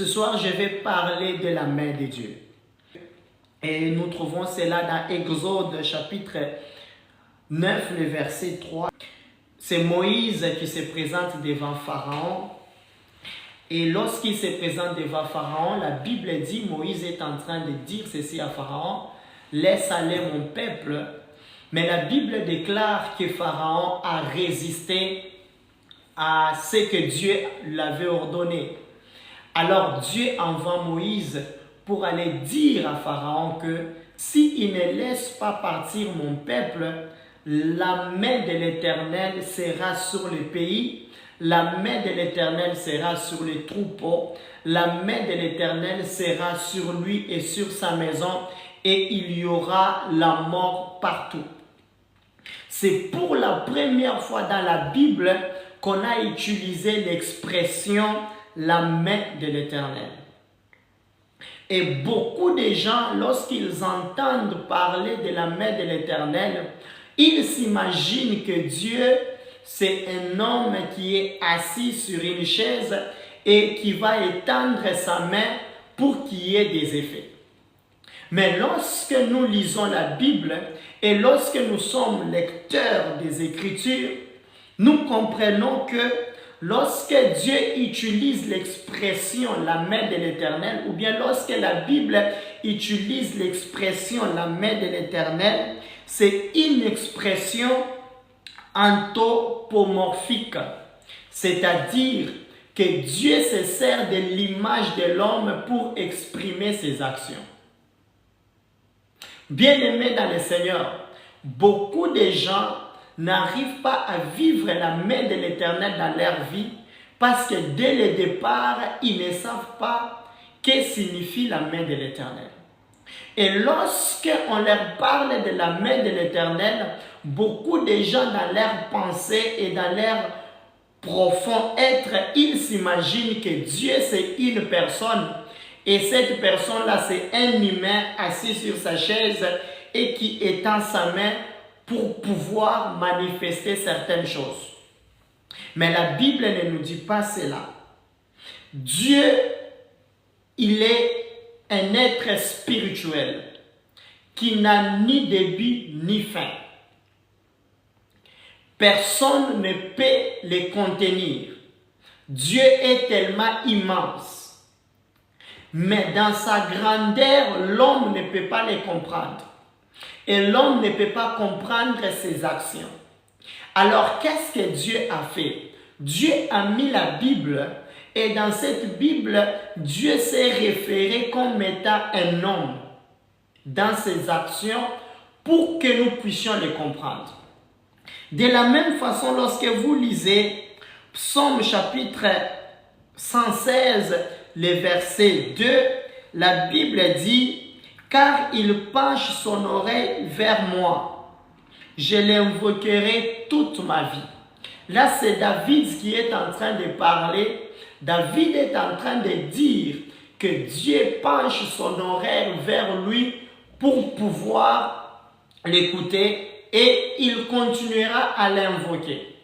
Ce soir, je vais parler de la main de Dieu. Et nous trouvons cela dans Exode chapitre 9, le verset 3. C'est Moïse qui se présente devant Pharaon. Et lorsqu'il se présente devant Pharaon, la Bible dit, Moïse est en train de dire ceci à Pharaon, « Laisse aller mon peuple ». Mais la Bible déclare que Pharaon a résisté à ce que Dieu l'avait ordonné. Alors Dieu envoie Moïse pour aller dire à Pharaon que s'il ne laisse pas partir mon peuple, la main de l'Éternel sera sur le pays, la main de l'Éternel sera sur les troupeaux, la main de l'Éternel sera sur lui et sur sa maison, et il y aura la mort partout. C'est pour la première fois dans la Bible qu'on a utilisé l'expression « la main de l'Éternel ». Et beaucoup de gens, lorsqu'ils entendent parler de la main de l'Éternel, ils s'imaginent que Dieu, c'est un homme qui est assis sur une chaise et qui va étendre sa main pour qu'il y ait des effets. Mais lorsque nous lisons la Bible et lorsque nous sommes lecteurs des Écritures, nous comprenons que lorsque Dieu utilise l'expression « la main de l'Éternel » ou bien lorsque la Bible utilise l'expression « la main de l'Éternel », c'est une expression anthropomorphique, c'est-à-dire que Dieu se sert de l'image de l'homme pour exprimer ses actions. Bien-aimés dans le Seigneur, beaucoup de gens n'arrivent pas à vivre la main de l'Éternel dans leur vie parce que dès le départ, ils ne savent pas ce que signifie la main de l'Éternel. Et lorsqu'on leur parle de la main de l'Éternel, beaucoup de gens dans leur pensée et dans leur profond être, ils s'imaginent que Dieu c'est une personne et cette personne-là c'est un humain assis sur sa chaise et qui étend sa main pour pouvoir manifester certaines choses. Mais la Bible ne nous dit pas cela. Dieu, il est un être spirituel qui n'a ni début ni fin. Personne ne peut le contenir. Dieu est tellement immense. Mais dans sa grandeur, l'homme ne peut pas le comprendre. Et l'homme ne peut pas comprendre ses actions. Alors, qu'est-ce que Dieu a fait? Dieu a mis la Bible et dans cette Bible, Dieu s'est référé comme étant un homme dans ses actions pour que nous puissions les comprendre. De la même façon, lorsque vous lisez Psaume chapitre 116, le verset 2, la Bible dit « Car il penche son oreille vers moi, je l'invoquerai toute ma vie. » Là, c'est David qui est en train de parler. David est en train de dire que Dieu penche son oreille vers lui pour pouvoir l'écouter et il continuera à l'invoquer.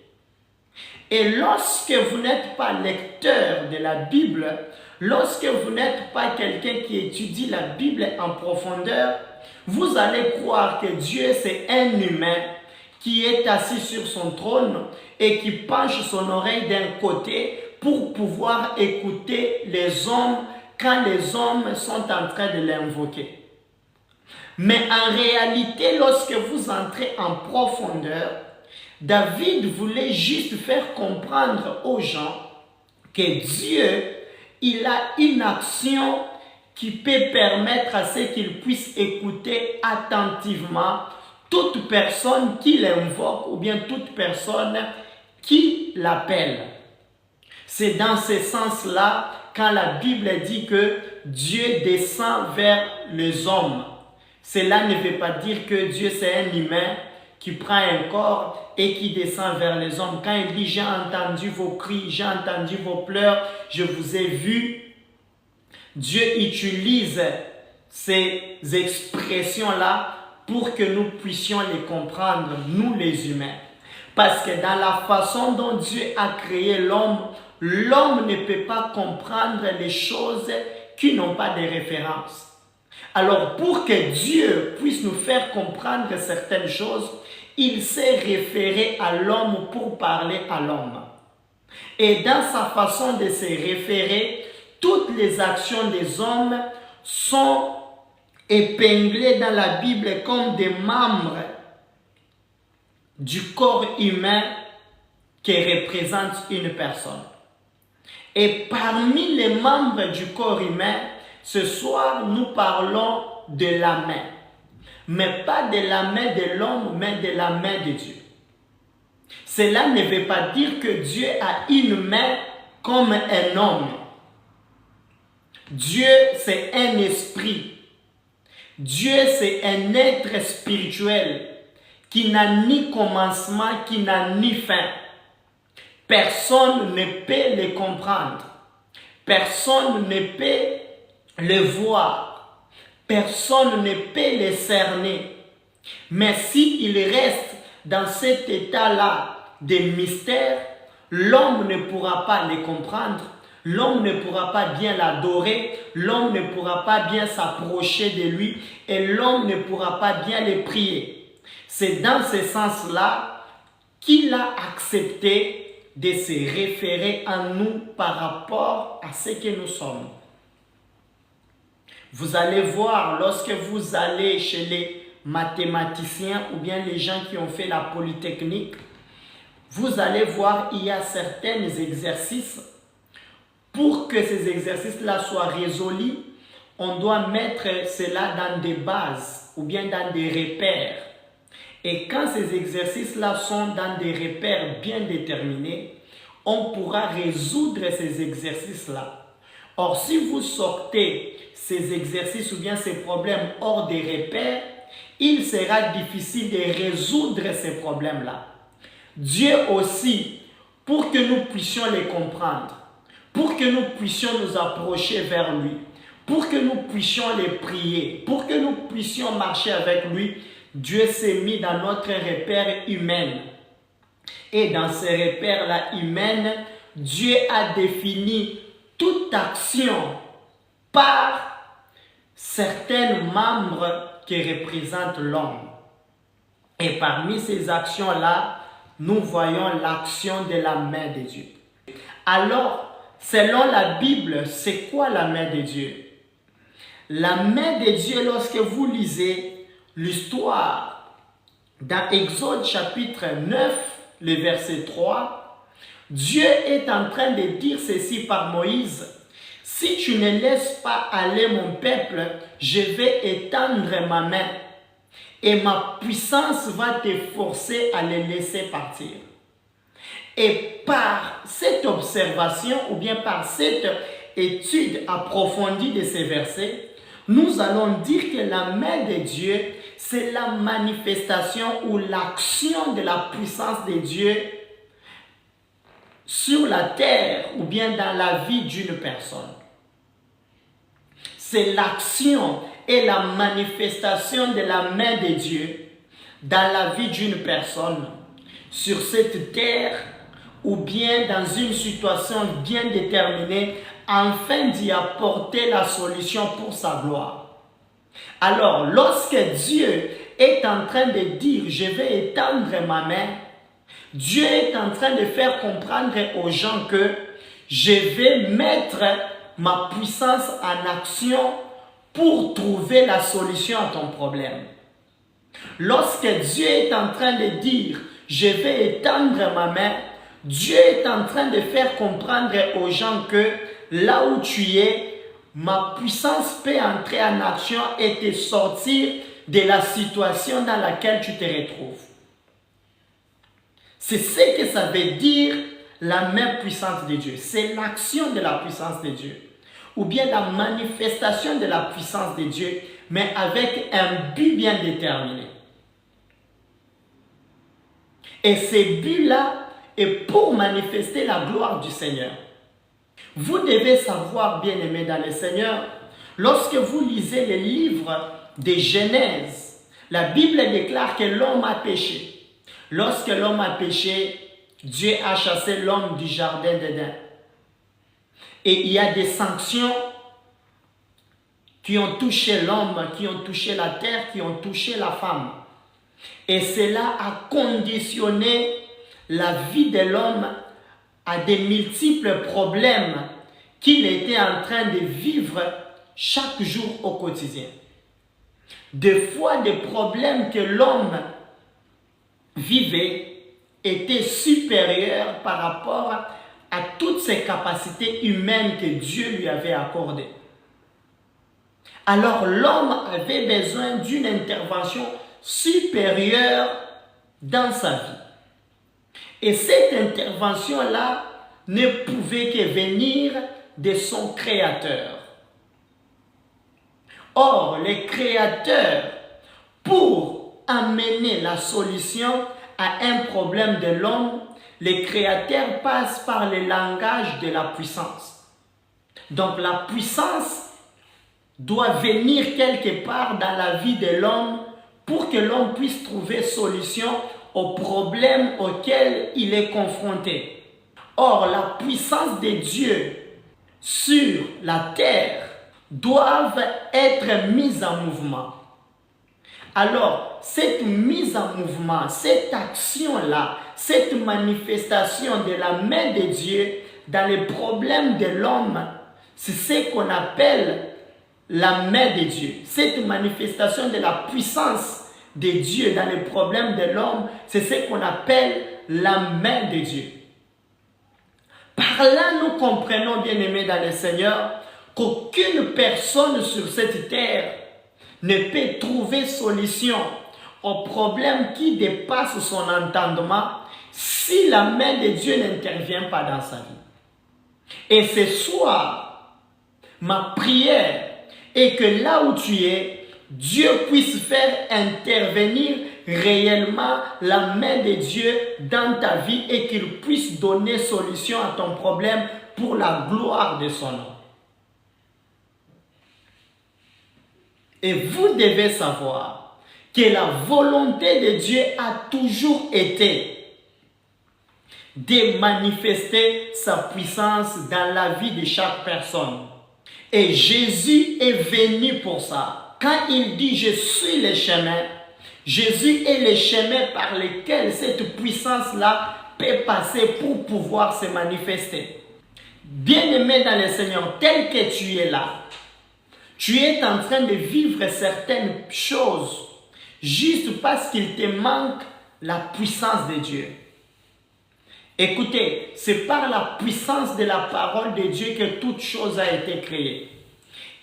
Et lorsque vous n'êtes pas lecteur de la Bible, lorsque vous n'êtes pas quelqu'un qui étudie la Bible en profondeur, vous allez croire que Dieu c'est un humain qui est assis sur son trône et qui penche son oreille d'un côté pour pouvoir écouter les hommes quand les hommes sont en train de l'invoquer. Mais en réalité, lorsque vous entrez en profondeur, David voulait juste faire comprendre aux gens que Dieu, il a une action qui peut permettre à ce qu'ils puissent écouter attentivement toute personne qui l'invoque ou bien toute personne qui l'appelle. C'est dans ce sens-là quand la Bible dit que Dieu descend vers les hommes. Cela ne veut pas dire que Dieu c'est un humain qui prend un corps et qui descend vers les hommes. Quand il dit « j'ai entendu vos cris, j'ai entendu vos pleurs, je vous ai vu », Dieu utilise ces expressions-là pour que nous puissions les comprendre, nous les humains. Parce que dans la façon dont Dieu a créé l'homme, l'homme ne peut pas comprendre les choses qui n'ont pas de référence. Alors, pour que Dieu puisse nous faire comprendre certaines choses, il s'est référé à l'homme pour parler à l'homme. Et dans sa façon de se référer, toutes les actions des hommes sont épinglées dans la Bible comme des membres du corps humain qui représente une personne. Et parmi les membres du corps humain, ce soir, nous parlons de la main. Mais pas de la main de l'homme, mais de la main de Dieu. Cela ne veut pas dire que Dieu a une main comme un homme. Dieu, c'est un esprit. Dieu, c'est un être spirituel qui n'a ni commencement, qui n'a ni fin. Personne ne peut le comprendre. Personne ne peut le voir. Personne ne peut le cerner. Mais s'il reste dans cet état-là de mystère, l'homme ne pourra pas le comprendre. L'homme ne pourra pas bien l'adorer. L'homme ne pourra pas bien s'approcher de lui. Et l'homme ne pourra pas bien le prier. C'est dans ce sens-là qu'il a accepté de se référer à nous par rapport à ce que nous sommes. Vous allez voir, lorsque vous allez chez les mathématiciens ou bien les gens qui ont fait la polytechnique, vous allez voir, il y a certains exercices. Pour que ces exercices-là soient résolus, on doit mettre cela dans des bases ou bien dans des repères. Et quand ces exercices-là sont dans des repères bien déterminés, on pourra résoudre ces exercices-là. Or, si vous sortez ces exercices ou bien ces problèmes hors des repères, il sera difficile de résoudre ces problèmes-là. Dieu aussi, pour que nous puissions les comprendre, pour que nous puissions nous approcher vers lui, pour que nous puissions les prier, pour que nous puissions marcher avec lui, Dieu s'est mis dans notre repère humain. Et dans ces repères-là humaines, Dieu a défini toute action par certains membres qui représentent l'homme. Et parmi ces actions-là, nous voyons l'action de la main de Dieu. Alors, selon la Bible, c'est quoi la main de Dieu? La main de Dieu, lorsque vous lisez l'histoire dans Exode chapitre 9, le verset 3, Dieu est en train de dire ceci par Moïse: si tu ne laisses pas aller mon peuple, je vais étendre ma main et ma puissance va te forcer à les laisser partir. Et par cette observation ou bien par cette étude approfondie de ces versets, nous allons dire que la main de Dieu, c'est la manifestation ou l'action de la puissance de Dieu sur la terre ou bien dans la vie d'une personne. C'est l'action et la manifestation de la main de Dieu dans la vie d'une personne sur cette terre ou bien dans une situation bien déterminée afin d'y apporter la solution pour sa gloire. Alors, lorsque Dieu est en train de dire « je vais étendre ma main », Dieu est en train de faire comprendre aux gens que je vais mettre ma puissance en action pour trouver la solution à ton problème. Lorsque Dieu est en train de dire « je vais étendre ma main », Dieu est en train de faire comprendre aux gens que là où tu es, ma puissance peut entrer en action et te sortir de la situation dans laquelle tu te retrouves. C'est ce que ça veut dire la main puissante de Dieu. C'est l'action de la puissance de Dieu. Ou bien la manifestation de la puissance de Dieu, mais avec un but bien déterminé. Et ce but-là est pour manifester la gloire du Seigneur. Vous devez savoir, bien-aimés dans le Seigneur, lorsque vous lisez les livres de Genèse, la Bible déclare que l'homme a péché. Lorsque l'homme a péché, Dieu a chassé l'homme du jardin d'Éden. Et il y a des sanctions qui ont touché l'homme, qui ont touché la terre, qui ont touché la femme. Et cela a conditionné la vie de l'homme à des multiples problèmes qu'il était en train de vivre chaque jour au quotidien. Des fois, des problèmes que l'homme vivait étaient supérieurs par rapport à toutes ces capacités humaines que Dieu lui avait accordées. Alors l'homme avait besoin d'une intervention supérieure dans sa vie. Et cette intervention-là ne pouvait que venir de son Créateur. Or, le Créateur, pour amener la solution à un problème de l'homme, le Créateur passe par le langage de la puissance. Donc la puissance doit venir quelque part dans la vie de l'homme pour que l'homme puisse trouver solution aux problèmes auxquels il est confronté. Or, la puissance de Dieu sur la terre doivent être mise en mouvement. Alors, cette mise en mouvement, cette action-là, cette manifestation de la main de Dieu dans les problèmes de l'homme, c'est ce qu'on appelle la main de Dieu. Cette manifestation de la puissance de Dieu dans les problèmes de l'homme, c'est ce qu'on appelle la main de Dieu. Par là, nous comprenons, bien-aimés dans le Seigneur, qu'aucune personne sur cette terre ne peut trouver solution aux problèmes qui dépassent son entendement si la main de Dieu n'intervient pas dans sa vie. Et ce soir, ma prière est que là où tu es, Dieu puisse faire intervenir réellement la main de Dieu dans ta vie et qu'il puisse donner solution à ton problème pour la gloire de son nom. Et vous devez savoir que la volonté de Dieu a toujours été de manifester sa puissance dans la vie de chaque personne. Et Jésus est venu pour ça. Quand il dit « je suis le chemin », Jésus est le chemin par lequel cette puissance-là peut passer pour pouvoir se manifester. Bien-aimé dans le Seigneur, tel que tu es là, tu es en train de vivre certaines choses juste parce qu'il te manque la puissance de Dieu. Écoutez, c'est par la puissance de la parole de Dieu que toute chose a été créée.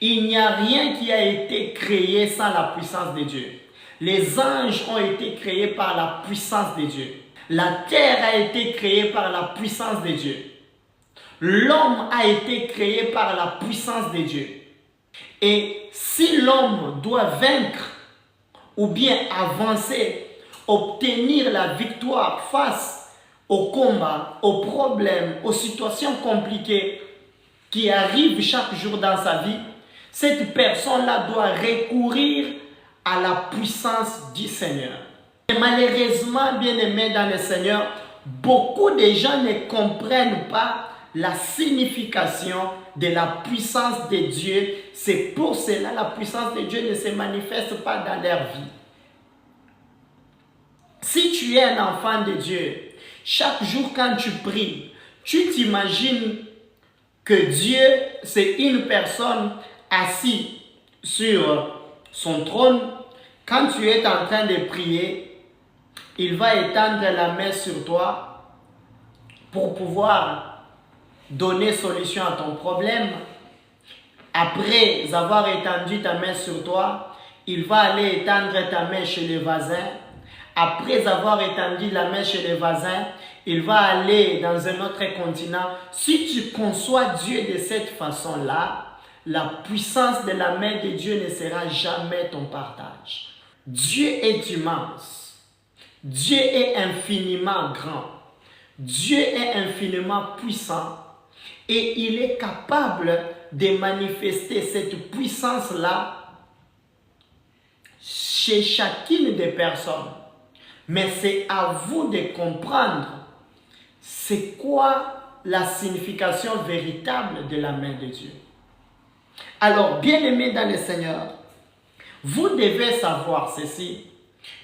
Il n'y a rien qui a été créé sans la puissance de Dieu. Les anges ont été créés par la puissance de Dieu. La terre a été créée par la puissance de Dieu. L'homme a été créé par la puissance de Dieu. Et si l'homme doit vaincre ou bien avancer, obtenir la victoire face aux combats, aux problèmes, aux situations compliquées qui arrivent chaque jour dans sa vie, cette personne-là doit recourir à la puissance du Seigneur. Et malheureusement, bien-aimés dans le Seigneur, beaucoup de gens ne comprennent pas la signification de la puissance de Dieu. C'est pour cela que la puissance de Dieu ne se manifeste pas dans leur vie. Si tu es un enfant de Dieu, chaque jour quand tu pries, tu t'imagines que Dieu, c'est une personne assise sur son trône. Quand tu es en train de prier, il va étendre la main sur toi pour pouvoir donner solution à ton problème. Après avoir étendu ta main sur toi, il va aller étendre ta main chez les voisins. Après avoir étendu la main chez les voisins, il va aller dans un autre continent. Si tu conçois Dieu de cette façon-là, la puissance de la main de Dieu ne sera jamais ton partage. Dieu est immense. Dieu est infiniment grand. Dieu est infiniment puissant. Et il est capable de manifester cette puissance-là chez chacune des personnes. Mais c'est à vous de comprendre c'est quoi la signification véritable de la main de Dieu. Alors, bien-aimés dans le Seigneur, vous devez savoir ceci,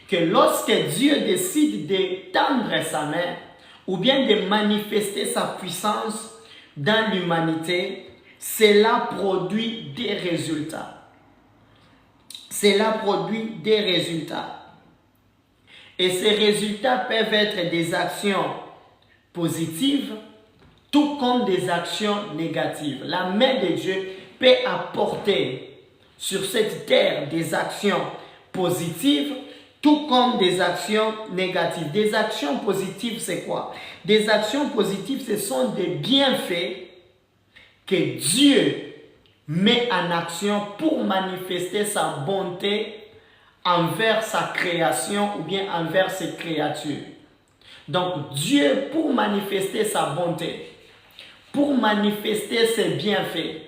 que lorsque Dieu décide d'étendre sa main, ou bien de manifester sa puissance dans l'humanité, cela produit des résultats. Cela produit des résultats. Et ces résultats peuvent être des actions positives, tout comme des actions négatives. La main de Dieu peut apporter sur cette terre des actions positives, tout comme des actions négatives. Des actions positives, c'est quoi? Des actions positives, ce sont des bienfaits que Dieu met en action pour manifester sa bonté envers sa création ou bien envers ses créatures. Donc Dieu, pour manifester sa bonté, pour manifester ses bienfaits,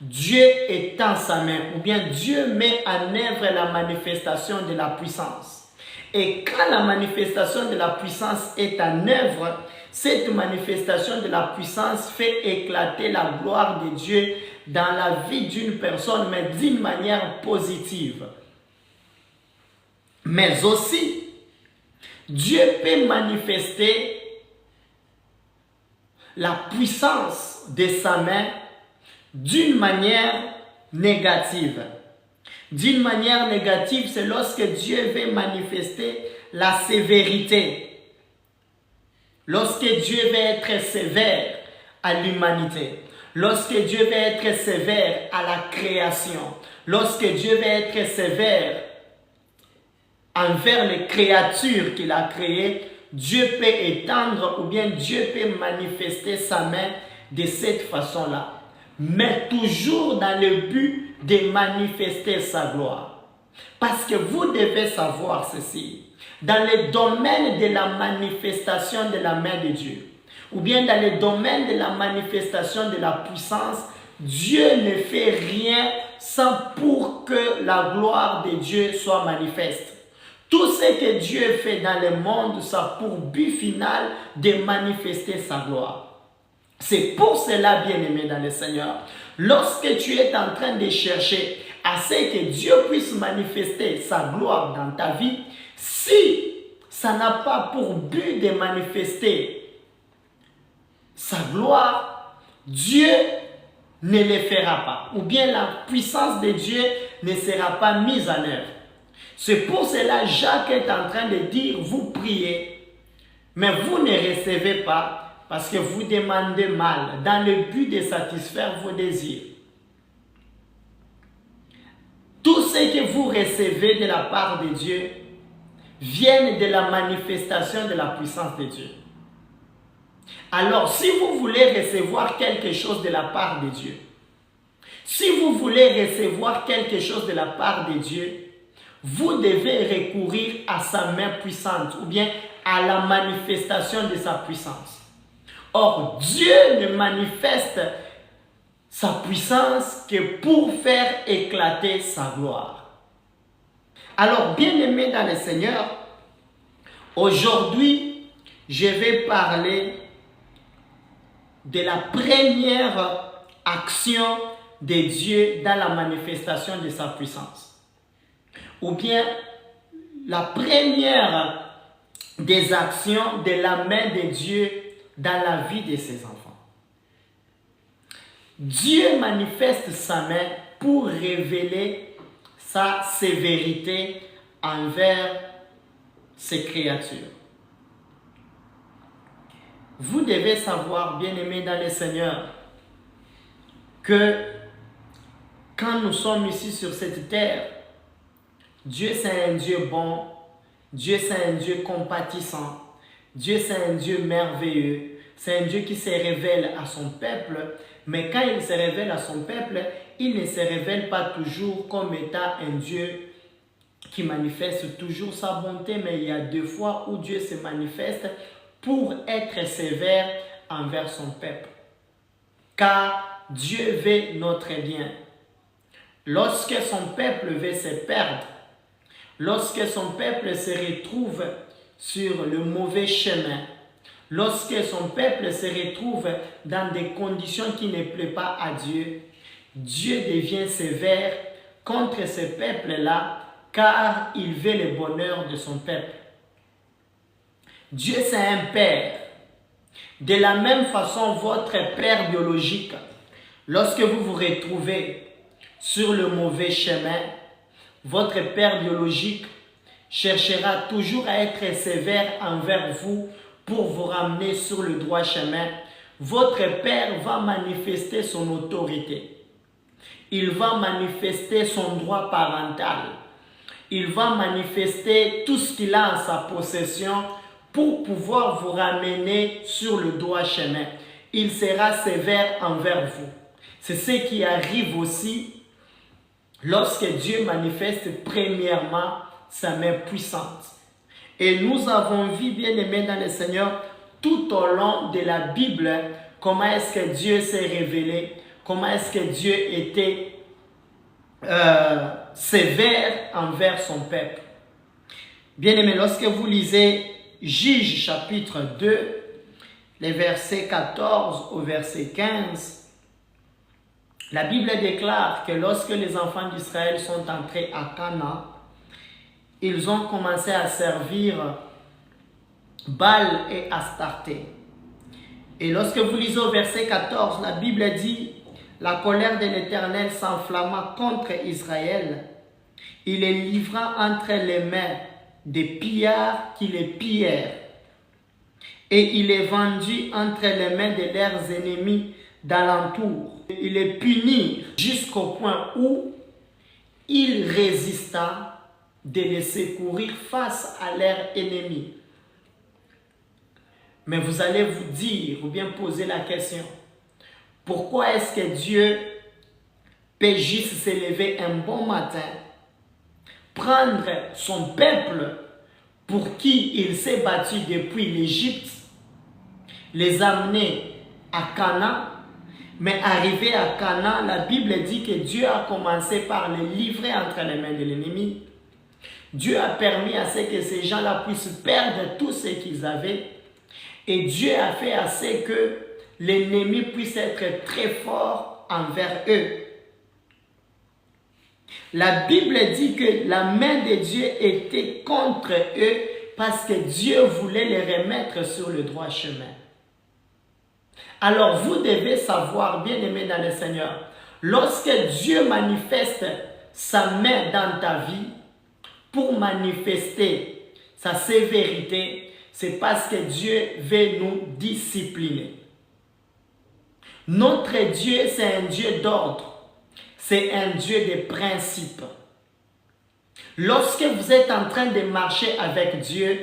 Dieu étend sa main, ou bien Dieu met en œuvre la manifestation de la puissance. Et quand la manifestation de la puissance est en œuvre, cette manifestation de la puissance fait éclater la gloire de Dieu dans la vie d'une personne, mais d'une manière positive. Mais aussi, Dieu peut manifester la puissance de sa main d'une manière négative. D'une manière négative, c'est lorsque Dieu veut manifester la sévérité. Lorsque Dieu veut être sévère à l'humanité. Lorsque Dieu veut être sévère à la création. Lorsque Dieu veut être sévère envers les créatures qu'il a créées, Dieu peut étendre ou bien Dieu peut manifester sa main de cette façon-là. Mais toujours dans le but de manifester sa gloire. Parce que vous devez savoir ceci. Dans le domaine de la manifestation de la main de Dieu, ou bien dans le domaine de la manifestation de la puissance, Dieu ne fait rien sans pour que la gloire de Dieu soit manifeste. Tout ce que Dieu fait dans le monde, ça a pour but final de manifester sa gloire. C'est pour cela, bien-aimé dans le Seigneur, lorsque tu es en train de chercher à ce que Dieu puisse manifester sa gloire dans ta vie, si ça n'a pas pour but de manifester sa gloire, Dieu ne le fera pas. Ou bien la puissance de Dieu ne sera pas mise en œuvre. C'est pour cela Jacques est en train de dire, vous priez, mais vous ne recevez pas parce que vous demandez mal, dans le but de satisfaire vos désirs. Tout ce que vous recevez de la part de Dieu vient de la manifestation de la puissance de Dieu. Alors, si vous voulez recevoir quelque chose de la part de Dieu, si vous voulez recevoir quelque chose de la part de Dieu, vous devez recourir à sa main puissante ou bien à la manifestation de sa puissance. Or, Dieu ne manifeste sa puissance que pour faire éclater sa gloire. Alors, bien-aimés dans le Seigneur, aujourd'hui, je vais parler de la première action de Dieu dans la manifestation de sa puissance. Ou bien, la première des actions de la main de Dieu dans la vie de ses enfants. Dieu manifeste sa main pour révéler sa sévérité envers ses créatures. Vous devez savoir, bien-aimés dans le Seigneur, que quand nous sommes ici sur cette terre, Dieu c'est un Dieu bon, Dieu c'est un Dieu compatissant, Dieu c'est un Dieu merveilleux, c'est un Dieu qui se révèle à son peuple, mais quand il se révèle à son peuple, il ne se révèle pas toujours comme étant un Dieu qui manifeste toujours sa bonté, mais il y a des fois où Dieu se manifeste pour être sévère envers son peuple. Car Dieu veut notre bien. Lorsque son peuple veut se perdre, lorsque son peuple se retrouve sur le mauvais chemin, lorsque son peuple se retrouve dans des conditions qui ne plaisent pas à Dieu, Dieu devient sévère contre ce peuple-là, car il veut le bonheur de son peuple. Dieu, c'est un père. De la même façon, votre père biologique, lorsque vous vous retrouvez sur le mauvais chemin, votre père biologique cherchera toujours à être sévère envers vous pour vous ramener sur le droit chemin. Votre père va manifester son autorité. Il va manifester son droit parental. Il va manifester tout ce qu'il a en sa possession pour pouvoir vous ramener sur le droit chemin. Il sera sévère envers vous. C'est ce qui arrive aussi lorsque Dieu manifeste premièrement sa main puissante. Et nous avons vu, bien aimés dans le Seigneur, tout au long de la Bible, comment est-ce que Dieu s'est révélé, comment est-ce que Dieu était sévère envers son peuple. Bien aimés, lorsque vous lisez Juges chapitre 2, les versets 14 au verset 15, la Bible déclare que lorsque les enfants d'Israël sont entrés à Canaan, ils ont commencé à servir Baal et Astarté. Et lorsque vous lisez au verset 14, la Bible dit « La colère de l'Éternel s'enflamma contre Israël. Il les livra entre les mains des pillards qui les pillèrent. Et il les vendit entre les mains de leurs ennemis d'alentour. Il les punit jusqu'au point où il résista de les secourir face à leurs ennemis. » Mais vous allez vous dire ou bien poser la question, pourquoi est-ce que Dieu peut juste se lever un bon matin, prendre son peuple pour qui il s'est battu depuis l'Égypte, les amener à Canaan, mais arrivé à Canaan, la Bible dit que Dieu a commencé par les livrer entre les mains de l'ennemi. Dieu a permis à ce que ces gens-là puissent perdre tout ce qu'ils avaient. Et Dieu a fait assez que l'ennemi puisse être très fort envers eux. La Bible dit que la main de Dieu était contre eux parce que Dieu voulait les remettre sur le droit chemin. Alors vous devez savoir, bien aimé dans le Seigneur, lorsque Dieu manifeste sa main dans ta vie pour manifester sa sévérité, c'est parce que Dieu veut nous discipliner. Notre Dieu, c'est un Dieu d'ordre. C'est un Dieu de principes. Lorsque vous êtes en train de marcher avec Dieu,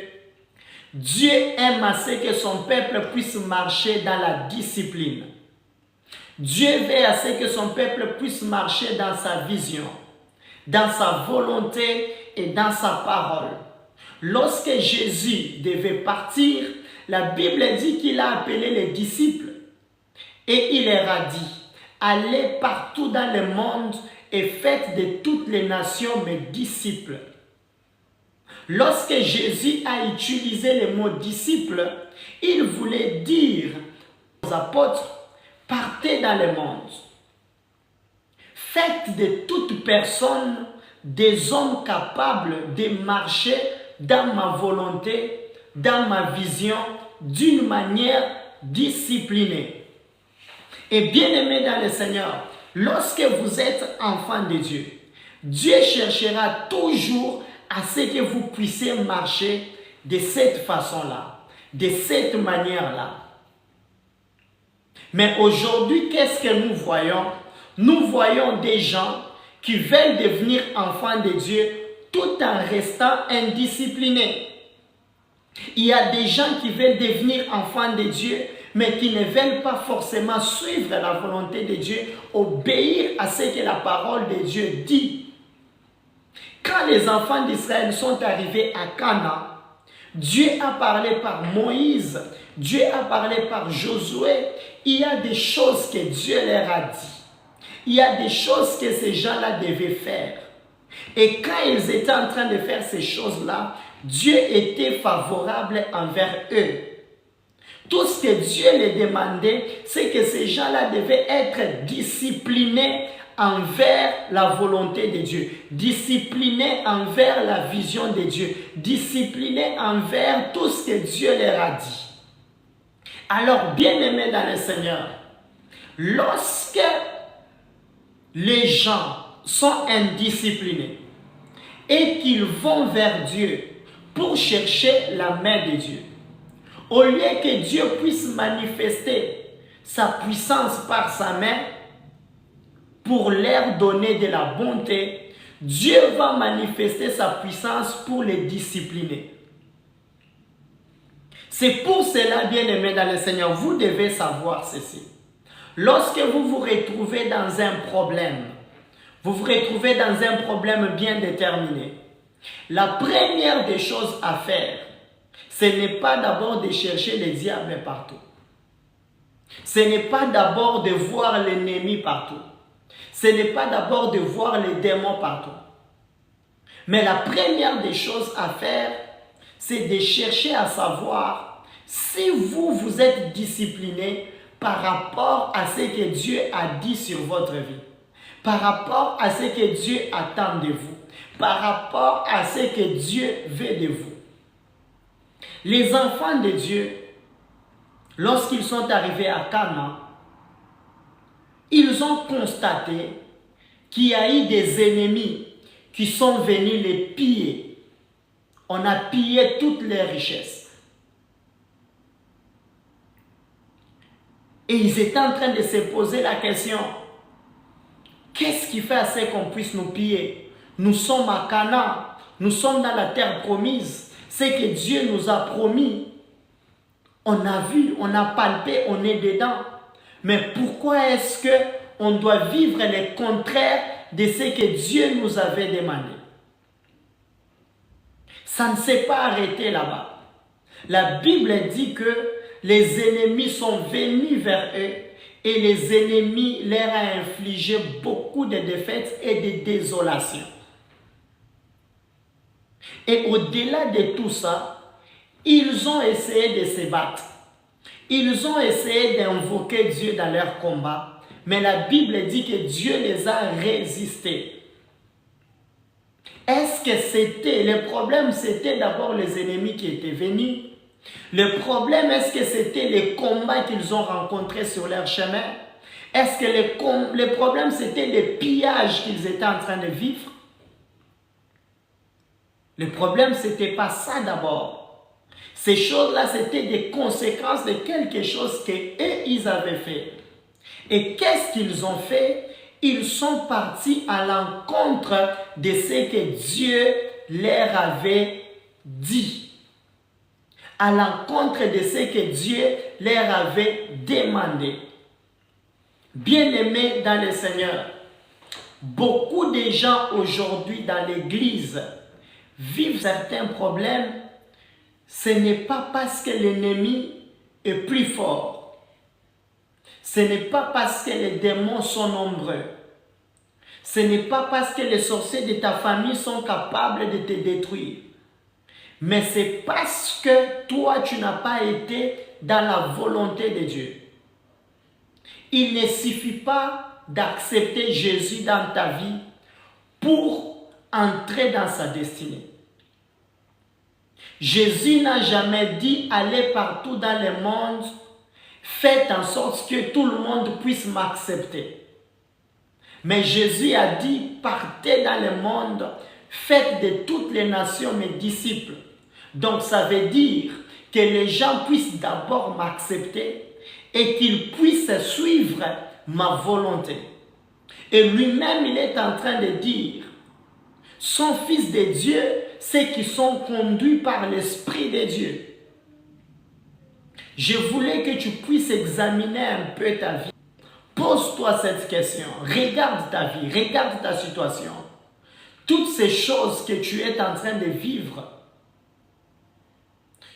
Dieu aime assez que son peuple puisse marcher dans la discipline. Dieu veut assez que son peuple puisse marcher dans sa vision, dans sa volonté et dans sa parole. Lorsque Jésus devait partir, la Bible dit qu'il a appelé les disciples et il leur a dit, allez partout dans le monde et faites de toutes les nations mes disciples. Lorsque Jésus a utilisé le mot disciple, il voulait dire aux apôtres, partez dans le monde. Faites de toute personne des hommes capables de marcher dans ma volonté, dans ma vision, d'une manière disciplinée. Et bien aimé dans le Seigneur, lorsque vous êtes enfant de Dieu, Dieu cherchera toujours à ce que vous puissiez marcher de cette façon-là, de cette manière-là. Mais aujourd'hui, qu'est-ce que nous voyons? Nous voyons des gens qui veulent devenir enfants de Dieu tout en restant indisciplinés. Il y a des gens qui veulent devenir enfants de Dieu, mais qui ne veulent pas forcément suivre la volonté de Dieu, obéir à ce que la parole de Dieu dit. Quand les enfants d'Israël sont arrivés à Canaan, Dieu a parlé par Moïse, Dieu a parlé par Josué. Il y a des choses que Dieu leur a dit. Il y a des choses que ces gens-là devaient faire. Et quand ils étaient en train de faire ces choses-là, Dieu était favorable envers eux. Tout ce que Dieu les demandait, c'est que ces gens-là devaient être disciplinés envers la volonté de Dieu, disciplinés envers la vision de Dieu, disciplinés envers tout ce que Dieu leur a dit. Alors, bien-aimés dans le Seigneur, lorsque les gens sont indisciplinés et qu'ils vont vers Dieu pour chercher la main de Dieu, au lieu que Dieu puisse manifester sa puissance par sa main pour leur donner de la bonté, Dieu va manifester sa puissance pour les discipliner. C'est pour cela, bien-aimés dans le Seigneur, vous devez savoir ceci. Lorsque vous vous retrouvez dans un problème, vous vous retrouvez dans un problème bien déterminé, la première des choses à faire, ce n'est pas d'abord de chercher les diables partout. Ce n'est pas d'abord de voir l'ennemi partout. Ce n'est pas d'abord de voir les démons partout. Mais la première des choses à faire, c'est de chercher à savoir si vous êtes discipliné par rapport à ce que Dieu a dit sur votre vie, par rapport à ce que Dieu attend de vous, par rapport à ce que Dieu veut de vous. Les enfants de Dieu, lorsqu'ils sont arrivés à Canaan, ils ont constaté qu'il y a eu des ennemis qui sont venus les piller. On a pillé toutes les richesses. Et ils étaient en train de se poser la question, qu'est-ce qui fait assez qu'on puisse nous piller? Nous sommes à Canaan, nous sommes dans la terre promise. C'est que Dieu nous a promis. On a vu, on a palpé, on est dedans. Mais pourquoi est-ce qu'on doit vivre le contraire de ce que Dieu nous avait demandé? Ça ne s'est pas arrêté là-bas. La Bible dit que les ennemis sont venus vers eux et les ennemis leur ont infligé beaucoup de défaites et de désolations. Et au-delà de tout ça, ils ont essayé de se battre. Ils ont essayé d'invoquer Dieu dans leur combat. Mais la Bible dit que Dieu les a résistés. Est-ce que c'était, le problème c'était d'abord les ennemis qui étaient venus? Le problème, est-ce que c'était les combats qu'ils ont rencontrés sur leur chemin? Est-ce que le problème c'était les pillages qu'ils étaient en train de vivre? Le problème, ce n'était pas ça d'abord. Ces choses-là, c'était des conséquences de quelque chose qu'eux, ils avaient fait. Et qu'est-ce qu'ils ont fait? Ils sont partis à l'encontre de ce que Dieu leur avait dit. À l'encontre de ce que Dieu leur avait demandé. Bien-aimés dans le Seigneur, beaucoup de gens aujourd'hui dans l'église vivent certains problèmes. Ce n'est pas parce que l'ennemi est plus fort. Ce n'est pas parce que les démons sont nombreux. Ce n'est pas parce que les sorciers de ta famille sont capables de te détruire. Mais c'est parce que toi, tu n'as pas été dans la volonté de Dieu. Il ne suffit pas d'accepter Jésus dans ta vie pour entrer dans sa destinée. Jésus n'a jamais dit « Allez partout dans le monde, faites en sorte que tout le monde puisse m'accepter. » Mais Jésus a dit « Partez dans le monde, faites de toutes les nations mes disciples. » Donc ça veut dire que les gens puissent d'abord m'accepter et qu'ils puissent suivre ma volonté. Et lui-même, il est en train de dire, son Fils de Dieu, ceux qui sont conduits par l'Esprit de Dieu. Je voulais que tu puisses examiner un peu ta vie. Pose-toi cette question. Regarde ta vie, regarde ta situation. Toutes ces choses que tu es en train de vivre,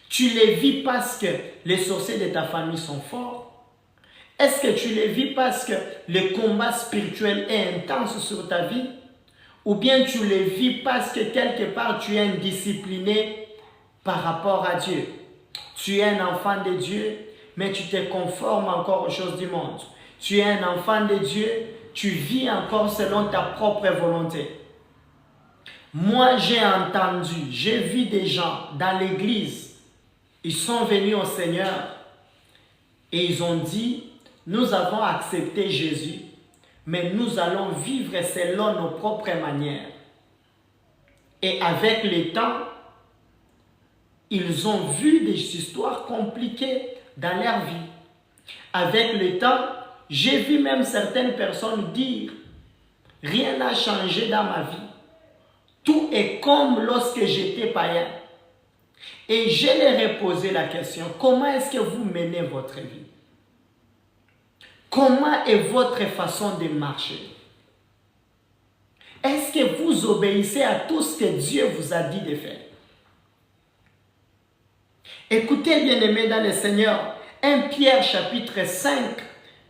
tu les vis parce que les sorciers de ta famille sont forts? Est-ce que tu les vis parce que le combat spirituel est intense sur ta vie? Ou bien tu les vis parce que quelque part tu es indiscipliné par rapport à Dieu? Tu es un enfant de Dieu, mais tu te conformes encore aux choses du monde. Tu es un enfant de Dieu, tu vis encore selon ta propre volonté. Moi, j'ai entendu, j'ai vu des gens dans l'église, ils sont venus au Seigneur et ils ont dit, nous avons accepté Jésus, mais nous allons vivre selon nos propres manières. Et avec le temps, ils ont vu des histoires compliquées dans leur vie. Avec le temps, j'ai vu même certaines personnes dire, rien n'a changé dans ma vie. Tout est comme lorsque j'étais païen. Et je leur ai posé la question, comment est-ce que vous menez votre vie? Comment est votre façon de marcher? Est-ce que vous obéissez à tout ce que Dieu vous a dit de faire? Écoutez, bien-aimés dans le Seigneur, 1 Pierre chapitre 5,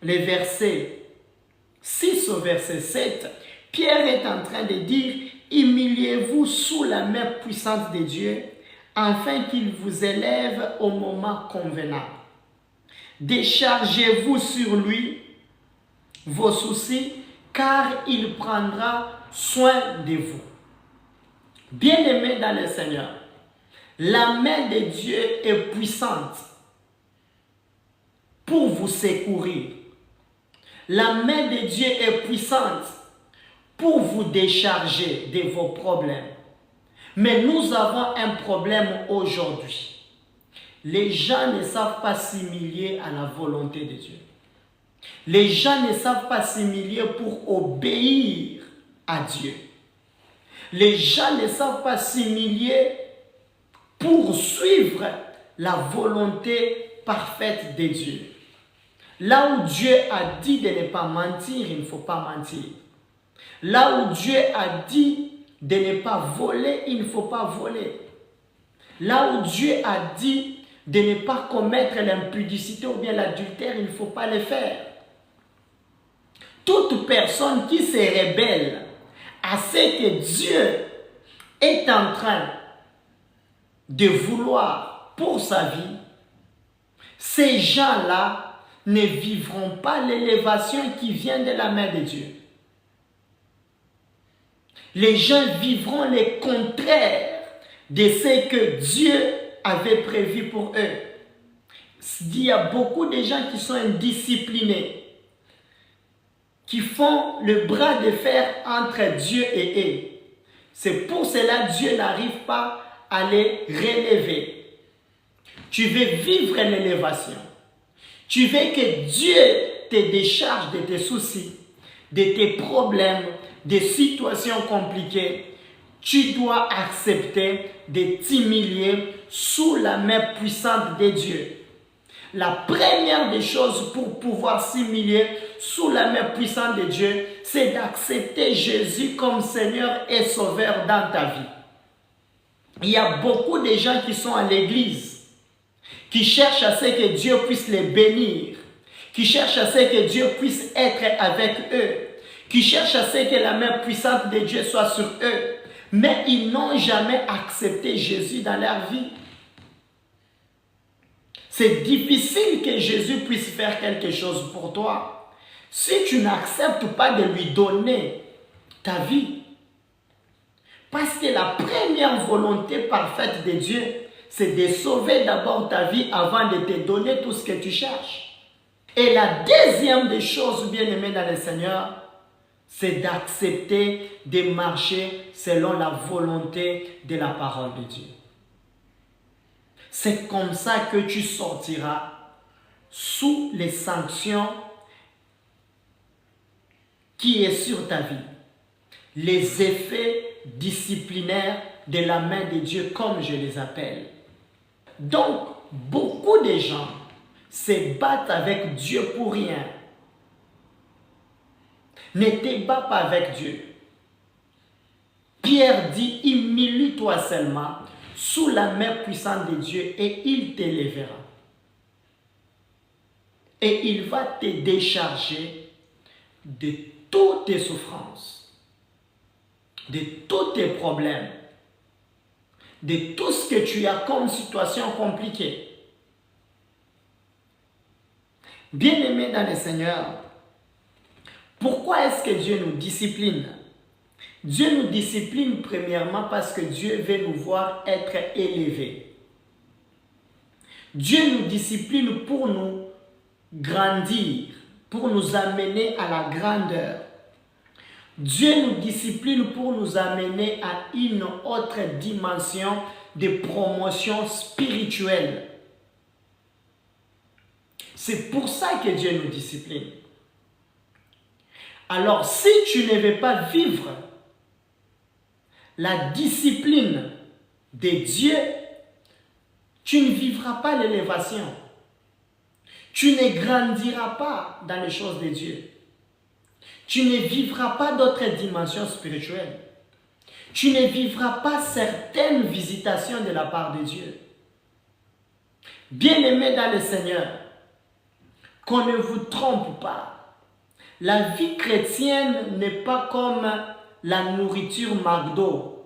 les versets 6 au verset 7, Pierre est en train de dire, humiliez-vous sous la main puissante de Dieu, afin qu'il vous élève au moment convenable. Déchargez-vous sur lui vos soucis, car il prendra soin de vous. Bien-aimés dans le Seigneur, la main de Dieu est puissante pour vous secourir. La main de Dieu est puissante pour vous décharger de vos problèmes. Mais nous avons un problème aujourd'hui. Les gens ne savent pas s'humilier à la volonté de Dieu. Les gens ne savent pas s'humilier pour obéir à Dieu. Les gens ne savent pas s'humilier pour suivre la volonté parfaite de Dieu. Là où Dieu a dit de ne pas mentir, il ne faut pas mentir. Là où Dieu a dit de ne pas voler, il ne faut pas voler. Là où Dieu a dit de ne pas commettre l'impudicité ou bien l'adultère, il ne faut pas le faire. Toute personne qui se rébelle à ce que Dieu est en train de vouloir pour sa vie, ces gens-là ne vivront pas l'élévation qui vient de la main de Dieu. Les gens vivront le contraire de ce que Dieu avait prévu pour eux. Il y a beaucoup de gens qui sont indisciplinés, qui font le bras de fer entre Dieu et eux. C'est pour cela que Dieu n'arrive pas à les relever. Tu veux vivre l'élévation. Tu veux que Dieu te décharge de tes soucis, de tes problèmes, des situations compliquées. Tu dois accepter de t'humilier sous la main puissante de Dieu. La première des choses pour pouvoir s'humilier sous la main puissante de Dieu, c'est d'accepter Jésus comme Seigneur et Sauveur dans ta vie. Il y a beaucoup de gens qui sont à l'église, qui cherchent à ce que Dieu puisse les bénir, qui cherchent à ce que Dieu puisse être avec eux, qui cherchent à ce que la main puissante de Dieu soit sur eux, mais ils n'ont jamais accepté Jésus dans leur vie. C'est difficile que Jésus puisse faire quelque chose pour toi si tu n'acceptes pas de lui donner ta vie. Parce que la première volonté parfaite de Dieu, c'est de sauver d'abord ta vie avant de te donner tout ce que tu cherches. Et la deuxième des choses, bien aimées dans le Seigneur, c'est d'accepter de marcher selon la volonté de la parole de Dieu. C'est comme ça que tu sortiras sous les sanctions qui est sur ta vie. Les effets disciplinaires de la main de Dieu, comme je les appelle. Donc, beaucoup de gens se battent avec Dieu pour rien. Ne te bats pas avec Dieu. Pierre dit, humilie-toi seulement sous la main puissante de Dieu et il t'élèvera. Et il va te décharger de toutes tes souffrances, de tous tes problèmes, de tout ce que tu as comme situation compliquée. Bien-aimés dans le Seigneur, pourquoi est-ce que Dieu nous discipline? Dieu nous discipline premièrement parce que Dieu veut nous voir être élevés. Dieu nous discipline pour nous grandir, pour nous amener à la grandeur. Dieu nous discipline pour nous amener à une autre dimension de promotion spirituelle. C'est pour ça que Dieu nous discipline. Alors, si tu ne veux pas vivre la discipline de Dieu, tu ne vivras pas l'élévation. Tu ne grandiras pas dans les choses de Dieu. Tu ne vivras pas d'autres dimensions spirituelles. Tu ne vivras pas certaines visitations de la part de Dieu. Bien-aimés dans le Seigneur, qu'on ne vous trompe pas. La vie chrétienne n'est pas comme la nourriture McDo,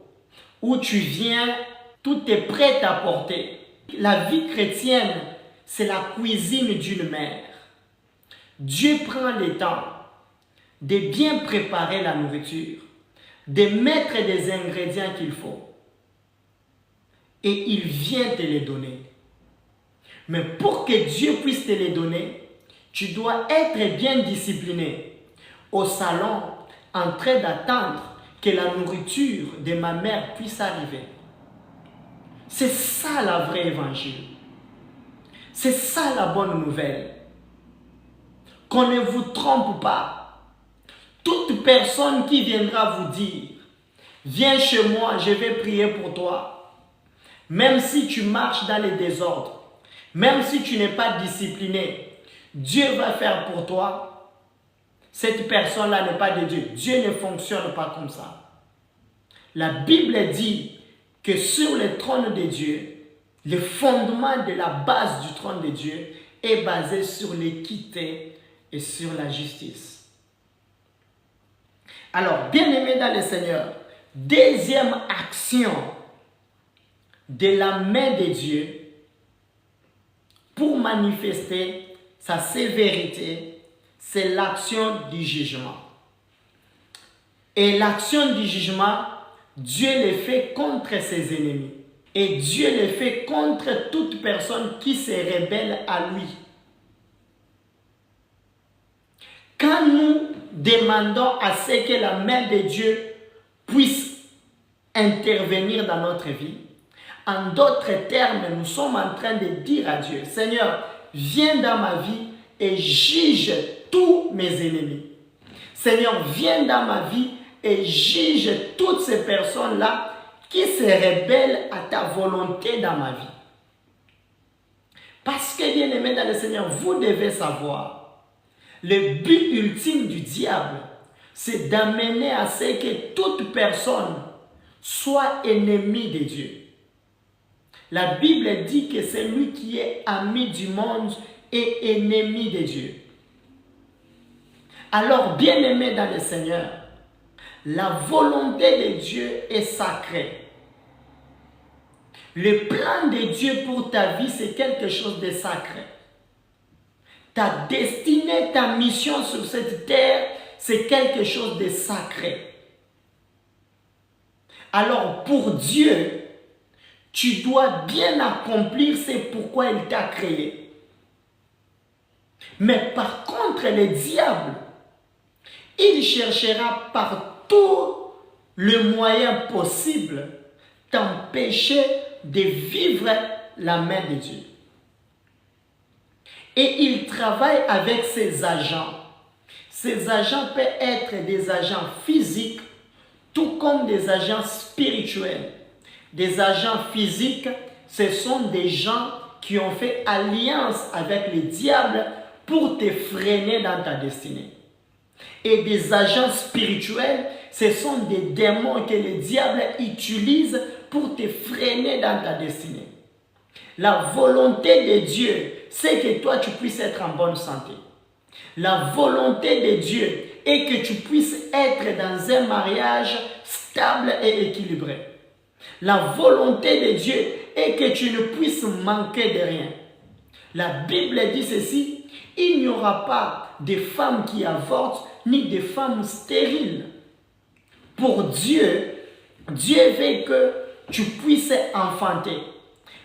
où tu viens, tout est prêt à porter. La vie chrétienne, c'est la cuisine d'une mère. Dieu prend le temps de bien préparer la nourriture, de mettre des ingrédients qu'il faut. Et il vient te les donner. Mais pour que Dieu puisse te les donner, tu dois être bien discipliné au salon, en train d'attendre que la nourriture de ma mère puisse arriver. C'est ça la vraie évangile. C'est ça la bonne nouvelle. Qu'on ne vous trompe pas. Toute personne qui viendra vous dire, viens chez moi, je vais prier pour toi. Même si tu marches dans les désordres, même si tu n'es pas discipliné, Dieu va faire pour toi. Cette personne-là n'est pas de Dieu. Dieu ne fonctionne pas comme ça. La Bible dit que sur le trône de Dieu, le fondement de la base du trône de Dieu est basé sur l'équité et sur la justice. Alors, bien-aimés dans le Seigneur, deuxième action de la main de Dieu pour manifester sa sévérité, c'est l'action du jugement. Et l'action du jugement, Dieu le fait contre ses ennemis. Et Dieu le fait contre toute personne qui se rebelle à lui. Quand nous demandons à ce que la main de Dieu puisse intervenir dans notre vie, en d'autres termes, nous sommes en train de dire à Dieu, Seigneur, viens dans ma vie et juge tous mes ennemis. Seigneur, viens dans ma vie et juge toutes ces personnes-là qui se rebellent à ta volonté dans ma vie. Parce que, bien-aimés dans le Seigneur, vous devez savoir, le but ultime du diable, c'est d'amener à ce que toute personne soit ennemie de Dieu. La Bible dit que celui qui est ami du monde est ennemi de Dieu. Alors, bien-aimés dans le Seigneur, la volonté de Dieu est sacrée. Le plan de Dieu pour ta vie, c'est quelque chose de sacré. Ta destinée, ta mission sur cette terre, c'est quelque chose de sacré. Alors, pour Dieu, tu dois bien accomplir ce pourquoi il t'a créé. Mais par contre, le diable, il cherchera par tout le moyen possible t'empêcher de vivre la main de Dieu. Et il travaille avec ses agents. Ces agents peuvent être des agents physiques, tout comme des agents spirituels. Des agents physiques, ce sont des gens qui ont fait alliance avec le diable pour te freiner dans ta destinée. Et des agents spirituels, ce sont des démons que le diable utilise pour te freiner dans ta destinée. La volonté de Dieu, c'est que toi tu puisses être en bonne santé. La volonté de Dieu est que tu puisses être dans un mariage stable et équilibré. La volonté de Dieu est que tu ne puisses manquer de rien. La Bible dit ceci, il n'y aura pas de femmes qui avortent, ni de femmes stériles. Pour Dieu, Dieu veut que tu puisses enfanter.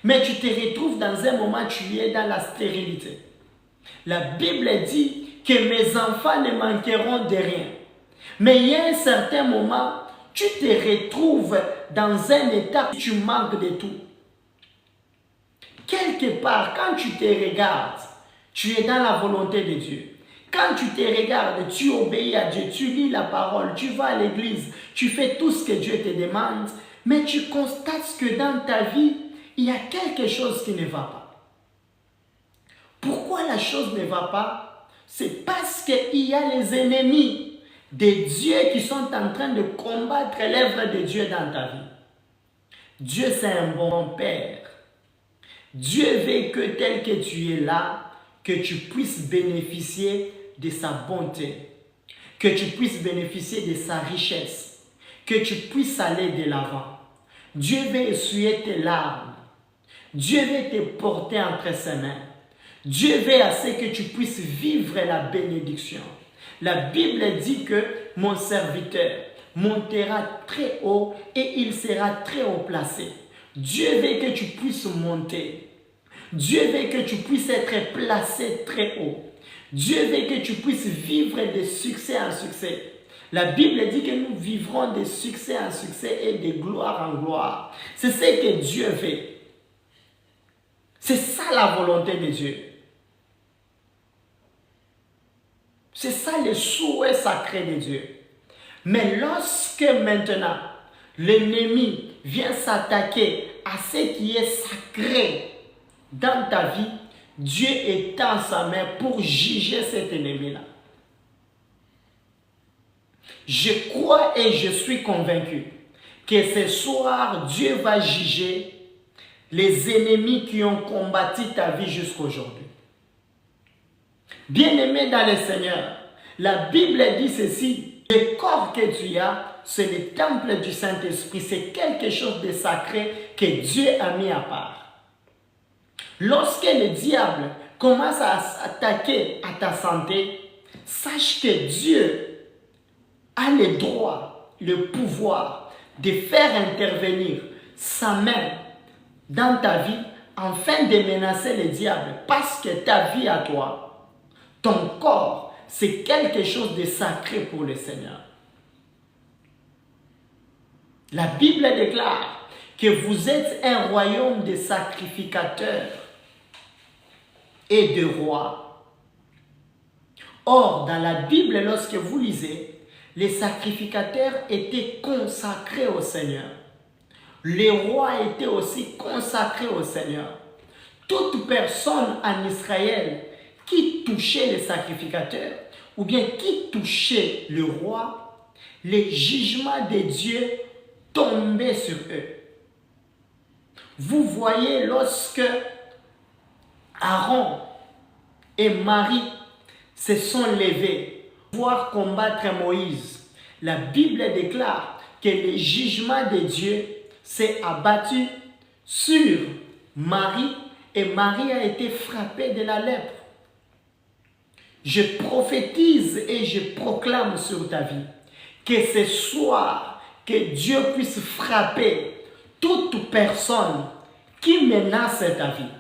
Mais tu te retrouves dans un moment, tu es dans la stérilité. La Bible dit que mes enfants ne manqueront de rien. Mais il y a un certain moment, tu te retrouves dans un état où tu manques de tout. Quelque part, quand tu te regardes, tu es dans la volonté de Dieu. Quand tu te regardes, tu obéis à Dieu, tu lis la parole, tu vas à l'église, tu fais tout ce que Dieu te demande, mais tu constates que dans ta vie, il y a quelque chose qui ne va pas. Pourquoi la chose ne va pas? C'est parce qu'il y a les ennemis de Dieu qui sont en train de combattre l'œuvre de Dieu dans ta vie. Dieu, c'est un bon Père. Dieu veut que tel que tu es là, que tu puisses bénéficier de sa bonté, que tu puisses bénéficier de sa richesse, que tu puisses aller de l'avant. Dieu veut essuyer tes larmes. Dieu veut te porter entre ses mains. Dieu veut assez que tu puisses vivre la bénédiction. La Bible dit que mon serviteur montera très haut et il sera très haut placé. Dieu veut que tu puisses monter. Dieu veut que tu puisses être placé très haut. Dieu veut que tu puisses vivre de succès en succès. La Bible dit que nous vivrons de succès en succès et de gloire en gloire. C'est ce que Dieu veut. C'est ça la volonté de Dieu. C'est ça le souhait sacré de Dieu. Mais lorsque maintenant l'ennemi vient s'attaquer à ce qui est sacré dans ta vie, Dieu étend sa main pour juger cet ennemi-là. Je crois et je suis convaincu que ce soir, Dieu va juger les ennemis qui ont combattu ta vie jusqu'à aujourd'hui. Bien-aimé dans le Seigneur, la Bible dit ceci: le corps que tu as, c'est le temple du Saint-Esprit, c'est quelque chose de sacré que Dieu a mis à part. Lorsque le diable commence à s'attaquer à ta santé, sache que Dieu a le droit, le pouvoir de faire intervenir sa main dans ta vie afin de menacer le diable, parce que ta vie à toi, ton corps, c'est quelque chose de sacré pour le Seigneur. La Bible déclare que vous êtes un royaume de sacrificateurs et de rois. Or, dans la Bible, lorsque vous lisez, les sacrificateurs étaient consacrés au Seigneur. Les rois étaient aussi consacrés au Seigneur. Toute personne en Israël qui touchait les sacrificateurs ou bien qui touchait le roi, les jugements de Dieu tombaient sur eux. Vous voyez, lorsque Aaron et Marie se sont levés pour voir combattre Moïse, la Bible déclare que le jugement de Dieu s'est abattu sur Marie et Marie a été frappée de la lèpre. Je prophétise et je proclame sur ta vie que ce soir, que Dieu puisse frapper toute personne qui menace ta vie.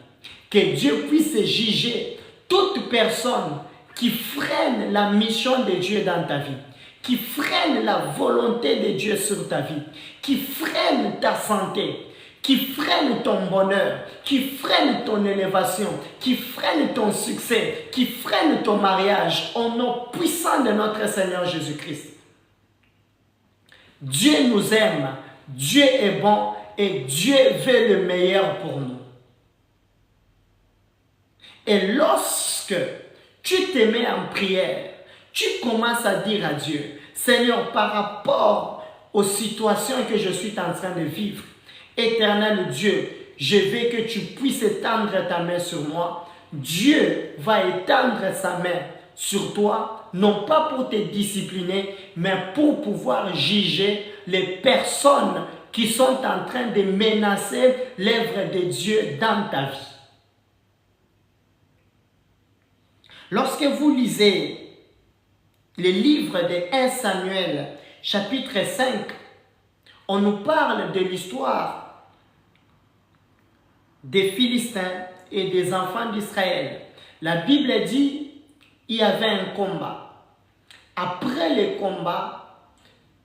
Que Dieu puisse juger toute personne qui freine la mission de Dieu dans ta vie, qui freine la volonté de Dieu sur ta vie, qui freine ta santé, qui freine ton bonheur, qui freine ton élévation, qui freine ton succès, qui freine ton mariage, au nom puissant de notre Seigneur Jésus-Christ. Dieu nous aime, Dieu est bon et Dieu veut le meilleur pour nous. Et lorsque tu te mets en prière, tu commences à dire à Dieu: Seigneur, par rapport aux situations que je suis en train de vivre, Éternel Dieu, je veux que tu puisses étendre ta main sur moi. Dieu va étendre sa main sur toi, non pas pour te discipliner, mais pour pouvoir juger les personnes qui sont en train de menacer l'œuvre de Dieu dans ta vie. Lorsque vous lisez le livre de 1 Samuel, chapitre 5, on nous parle de l'histoire des Philistins et des enfants d'Israël. La Bible dit qu'il y avait un combat. Après le combat,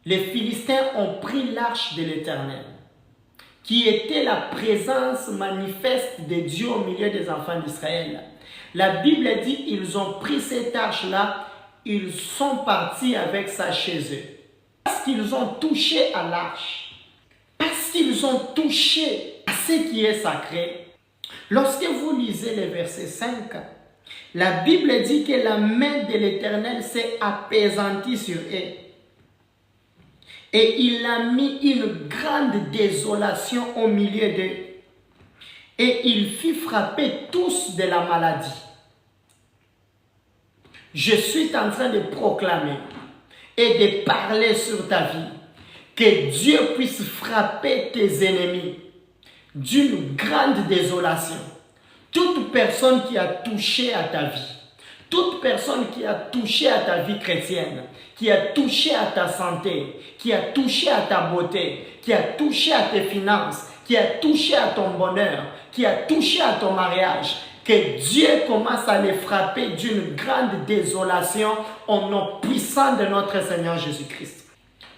les Philistins ont pris l'arche de l'Éternel, qui était la présence manifeste de Dieu au milieu des enfants d'Israël. La Bible dit qu'ils ont pris cette arche-là, ils sont partis avec ça chez eux. Parce qu'ils ont touché à l'arche, parce qu'ils ont touché à ce qui est sacré. Lorsque vous lisez le verset 5, la Bible dit que la main de l'Éternel s'est apaisantie sur eux. Et il a mis une grande désolation au milieu d'eux. Et il fit frapper tous de la maladie. Je suis en train de proclamer et de parler sur ta vie. Que Dieu puisse frapper tes ennemis d'une grande désolation. Toute personne qui a touché à ta vie, toute personne qui a touché à ta vie chrétienne, qui a touché à ta santé, qui a touché à ta beauté, qui a touché à tes finances, qui a touché à ton bonheur, qui a touché à ton mariage, que Dieu commence à les frapper d'une grande désolation au nom puissant de notre Seigneur Jésus-Christ.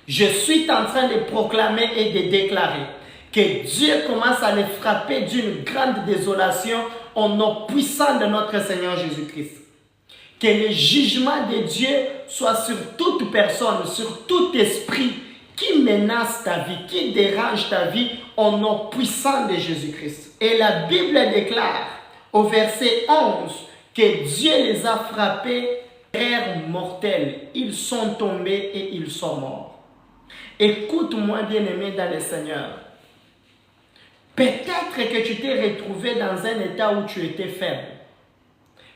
Je suis en train de proclamer et de déclarer que Dieu commence à les frapper d'une grande désolation au nom puissant de notre Seigneur Jésus-Christ. Que le jugement de Dieu soit sur toute personne, sur tout esprit qui menace ta vie, qui dérange ta vie au nom puissant de Jésus-Christ. Et la Bible déclare au verset 11 que Dieu les a frappés, erreurs mortelles. Ils sont tombés et ils sont morts. Écoute-moi, bien-aimé dans le Seigneur. Peut-être que tu t'es retrouvé dans un état où tu étais faible.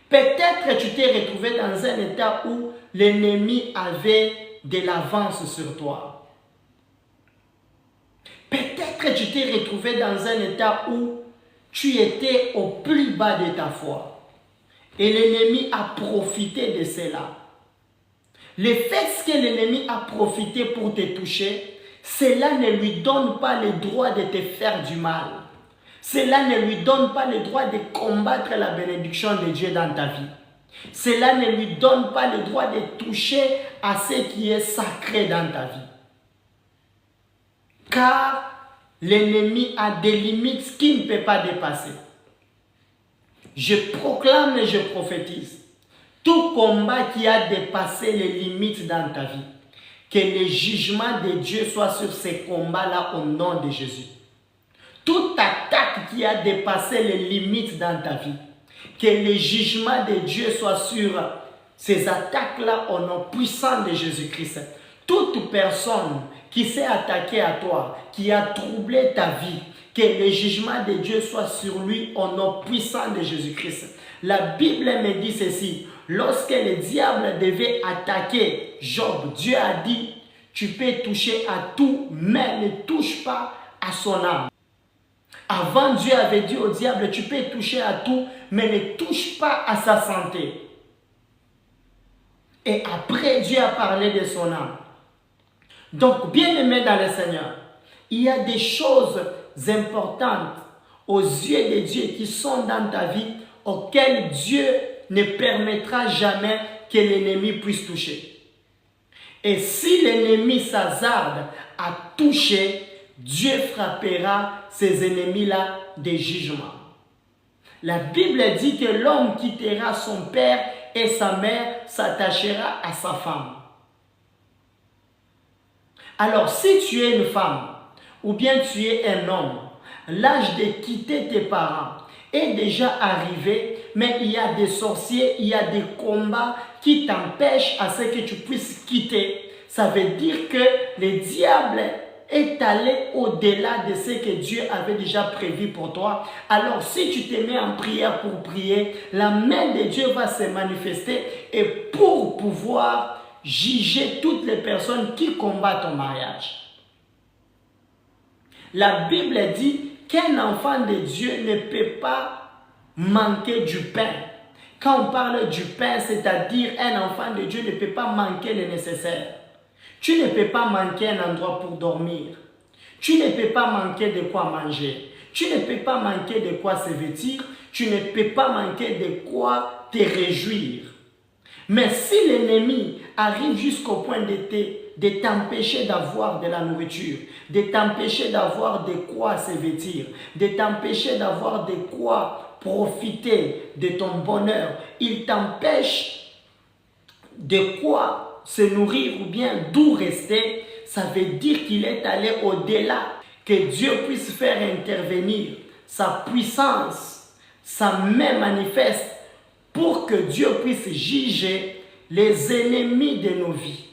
Peut-être que tu t'es retrouvé dans un état où l'ennemi avait de l'avance sur toi. Peut-être que tu t'es retrouvé dans un état où tu étais au plus bas de ta foi. Et l'ennemi a profité de cela. Le fait que l'ennemi a profité pour te toucher, cela ne lui donne pas le droit de te faire du mal. Cela ne lui donne pas le droit de combattre la bénédiction de Dieu dans ta vie. Cela ne lui donne pas le droit de toucher à ce qui est sacré dans ta vie. Car l'ennemi a des limites qu'il ne peut pas dépasser. Je proclame et je prophétise. Tout combat qui a dépassé les limites dans ta vie, que le jugement de Dieu soit sur ces combats-là au nom de Jésus. Toute attaque qui a dépassé les limites dans ta vie, que le jugement de Dieu soit sur ces attaques-là au nom puissant de Jésus-Christ. Toute personne qui s'est attaquée à toi, qui a troublé ta vie, que le jugement de Dieu soit sur lui au nom puissant de Jésus-Christ. La Bible me dit ceci, lorsque le diable devait attaquer Job, Dieu a dit, tu peux toucher à tout, mais ne touche pas à son âme. Avant, Dieu avait dit au diable, tu peux toucher à tout, mais ne touche pas à sa santé. Et après, Dieu a parlé de son âme. Donc, bien-aimé dans le Seigneur, il y a des choses importantes aux yeux de Dieu qui sont dans ta vie, auxquelles Dieu ne permettra jamais que l'ennemi puisse toucher. Et si l'ennemi s'hasarde à toucher, Dieu frappera ces ennemis-là des jugements. La Bible dit que l'homme quittera son père et sa mère s'attachera à sa femme. Alors, si tu es une femme ou bien tu es un homme, l'âge de quitter tes parents est déjà arrivé, mais il y a des sorciers, il y a des combats qui t'empêchent à ce que tu puisses quitter. Ça veut dire que le diable est allé au-delà de ce que Dieu avait déjà prévu pour toi. Alors si tu te mets en prière pour prier, la main de Dieu va se manifester et pour pouvoir juger toutes les personnes qui combattent ton mariage. La Bible dit qu'un enfant de Dieu ne peut pas manquer du pain. Quand on parle du pain, c'est-à-dire un enfant de Dieu ne peut pas manquer le nécessaire. Tu ne peux pas manquer un endroit pour dormir. Tu ne peux pas manquer de quoi manger. Tu ne peux pas manquer de quoi se vêtir. Tu ne peux pas manquer de quoi te réjouir. Mais si l'ennemi arrive jusqu'au point de t'empêcher d'avoir de la nourriture, de t'empêcher d'avoir de quoi se vêtir, de t'empêcher d'avoir de quoi profiter de ton bonheur, il t'empêche de quoi se nourrir ou bien d'où rester, ça veut dire qu'il est allé au-delà, que Dieu puisse faire intervenir sa puissance, sa main manifeste, pour que Dieu puisse juger les ennemis de nos vies.